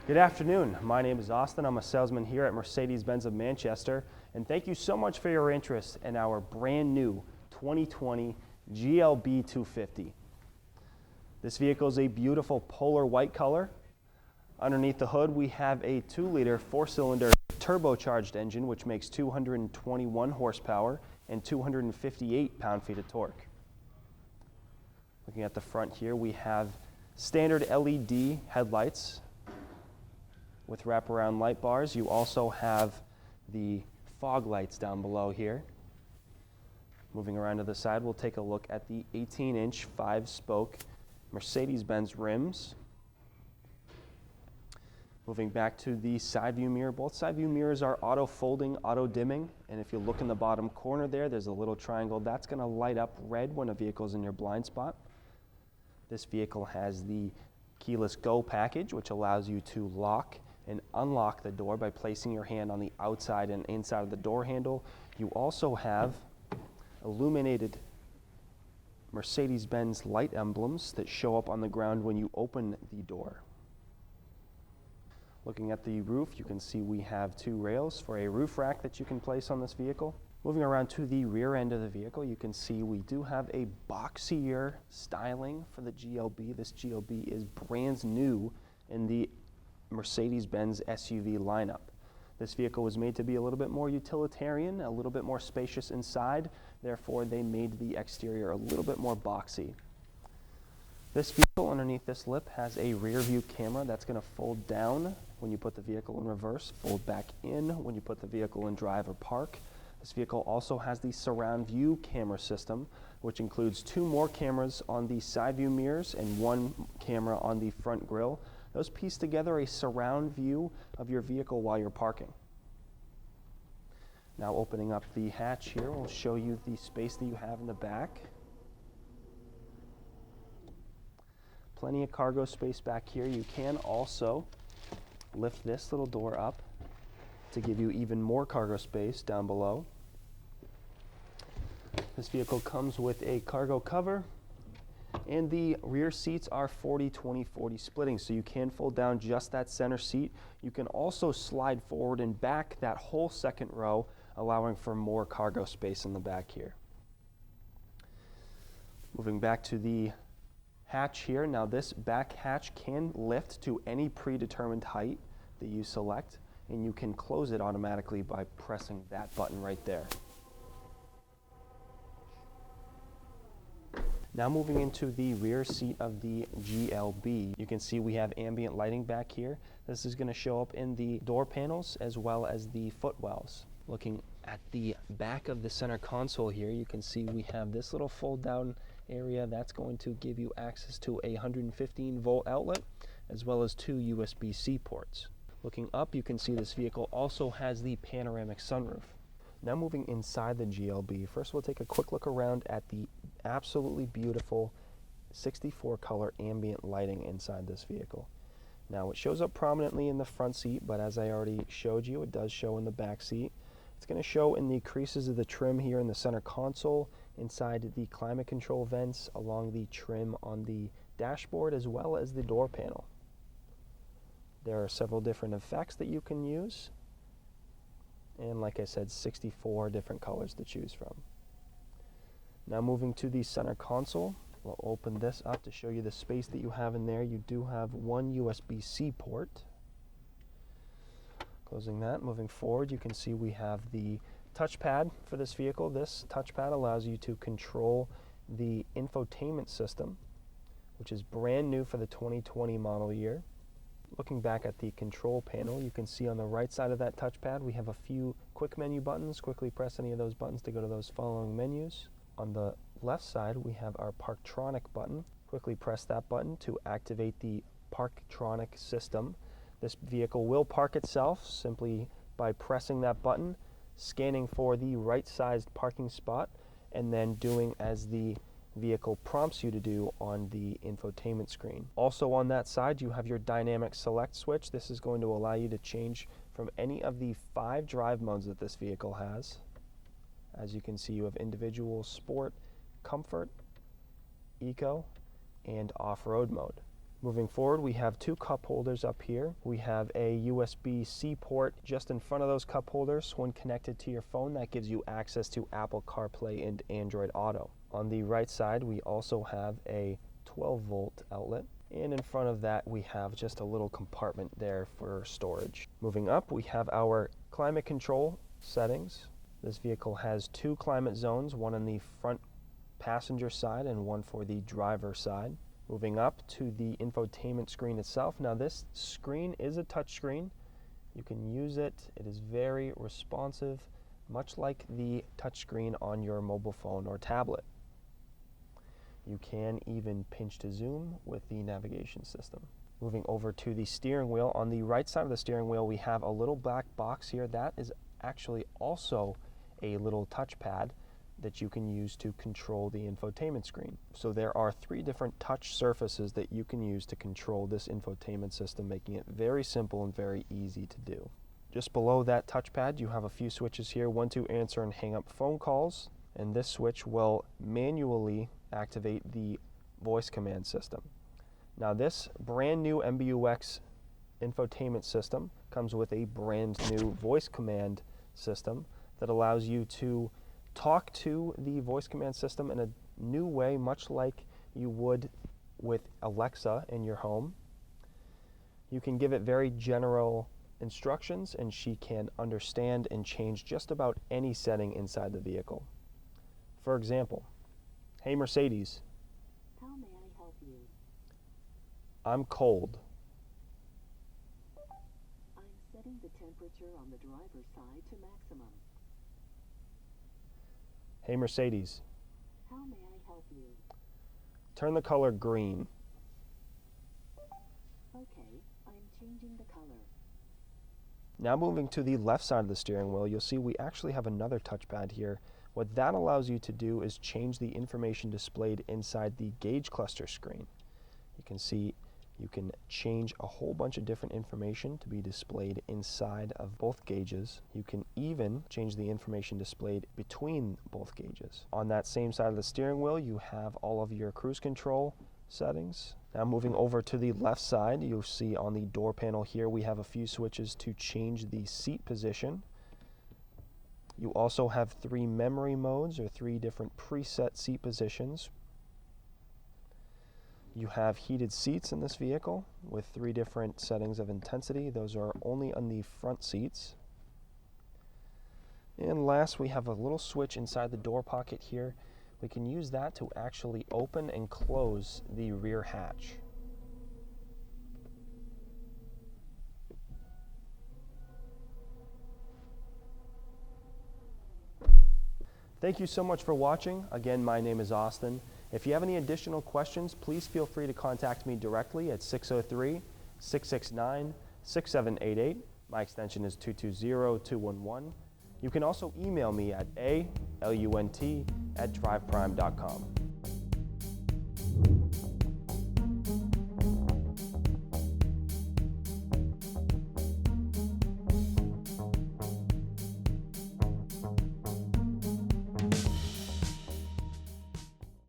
Good afternoon. My name is Austin. I'm a salesman here at Mercedes-Benz of Manchester, and thank you so much for your interest in our brand new 2020 GLB 250. This vehicle is a beautiful polar white color. Underneath the hood, we have a 2-liter 4-cylinder turbocharged engine, which makes 221 horsepower and 258 pound-feet of torque. Looking at the front here, we have standard LED headlights with wraparound light bars. You also have the fog lights down below here. Moving around to the side, we'll take a look at the 18-inch 5-spoke Mercedes-Benz rims. Moving back to the side view mirror, both side view mirrors are auto folding, auto dimming, and if you look in the bottom corner there's a little triangle that's going to light up red when a vehicle's in your blind spot. This vehicle has the keyless go package, which allows you to lock and unlock the door by placing your hand on the outside and inside of the door handle. You also have illuminated Mercedes-Benz light emblems that show up on the ground when you open the door. Looking at the roof, you can see we have 2 rails for a roof rack that you can place on this vehicle. Moving around to the rear end of the vehicle, you can see we do have a boxier styling for the GLB. This GLB is brand new in the Mercedes-Benz SUV lineup. This vehicle was made to be a little bit more utilitarian, a little bit more spacious inside, therefore they made the exterior a little bit more boxy. This vehicle underneath this lip has a rear view camera that's going to fold down when you put the vehicle in reverse, fold back in when you put the vehicle in drive or park. This vehicle also has the surround view camera system, which includes 2 more cameras on the side view mirrors and 1 camera on the front grille. Those piece together a surround view of your vehicle while you're parking. Now opening up the hatch here, we'll show you the space that you have in the back. Plenty of cargo space back here. You can also lift this little door up to give you even more cargo space down below. This vehicle comes with a cargo cover, and the rear seats are 40-20-40 splitting, so you can fold down just that center seat. You can also slide forward and back that whole second row, allowing for more cargo space in the back here. Moving back to the hatch here. Now this back hatch can lift to any predetermined height that you select, and you can close it automatically by pressing that button right there. Now moving into the rear seat of the GLB, you can see we have ambient lighting back here. This is going to show up in the door panels as well as the footwells. Looking at the back of the center console here, you can see we have this little fold down area that's going to give you access to a 115 volt outlet as well as 2 USB-C ports. Looking up, you can see this vehicle also has the panoramic sunroof. Now moving inside the GLB, first we'll take a quick look around at the absolutely beautiful 64 color ambient lighting inside this vehicle. Now it shows up prominently in the front seat, but as I already showed you, it does show in the back seat. It's going to show in the creases of the trim here in the center console, inside the climate control vents, along the trim on the dashboard, as well as the door panel. There are several different effects that you can use, and like I said, 64 different colors to choose from. Now moving to the center console, we'll open this up to show you the space that you have in there. You do have 1 USB-C port. Closing that, moving forward, you can see we have the touchpad for this vehicle. This touchpad allows you to control the infotainment system, which is brand new for the 2020 model year. Looking back at the control panel, you can see on the right side of that touchpad we have a few quick menu buttons. Quickly press any of those buttons to go to those following menus. On the left side we have our Parktronic button. Quickly press that button to activate the Parktronic system. This vehicle will park itself simply by pressing that button, scanning for the right-sized parking spot, and then doing as the vehicle prompts you to do on the infotainment screen. Also on that side you have your dynamic select switch. This is going to allow you to change from any of the 5 drive modes that this vehicle has. As you can see, you have individual, sport, comfort, eco, and off-road mode. Moving forward, we have two cup holders up here. We have a USB-C port just in front of those cup holders. When connected to your phone, that gives you access to Apple CarPlay and Android Auto. On the right side, we also have a 12-volt outlet. And in front of that, we have just a little compartment there for storage. Moving up, we have our climate control settings. This vehicle has two climate zones, one on the front passenger side and one for the driver side. Moving up to the infotainment screen itself. Now this screen is a touch screen. You can use it. It is very responsive, much like the touch screen on your mobile phone or tablet. You can even pinch to zoom with the navigation system. Moving over to the steering wheel. On the right side of the steering wheel, we have a little black box here. That is actually also a little touchpad that you can use to control the infotainment screen. So there are three different touch surfaces that you can use to control this infotainment system, making it very simple and very easy to do. Just below that touchpad, you have a few switches here, one to answer and hang up phone calls, and this switch will manually activate the voice command system. Now this brand new MBUX infotainment system comes with a brand new voice command system that allows you to talk to the voice command system in a new way, much like you would with Alexa in your home. You can give it very general instructions and she can understand and change just about any setting inside the vehicle. For example, hey Mercedes. How may I help you? I'm cold. I'm setting the temperature on the driver's side to maximum. Hey Mercedes. How may I help you? Turn the color green. Okay, I'm changing the color. Now moving to the left side of the steering wheel, you'll see we actually have another touchpad here. What that allows you to do is change the information displayed inside the gauge cluster screen. You can see you can change a whole bunch of different information to be displayed inside of both gauges. You can even change the information displayed between both gauges. On that same side of the steering wheel, you have all of your cruise control settings. Now moving over to the left side, you'll see on the door panel here, we have a few switches to change the seat position. You also have three memory modes or three different preset seat positions. You have heated seats in this vehicle with three different settings of intensity. Those are only on the front seats. And last, we have a little switch inside the door pocket here. We can use that to actually open and close the rear hatch. Thank you so much for watching. Again, my name is Austin. If you have any additional questions, please feel free to contact me directly at 603-669-6788. My extension is 220-211. You can also email me at alunt@driveprime.com.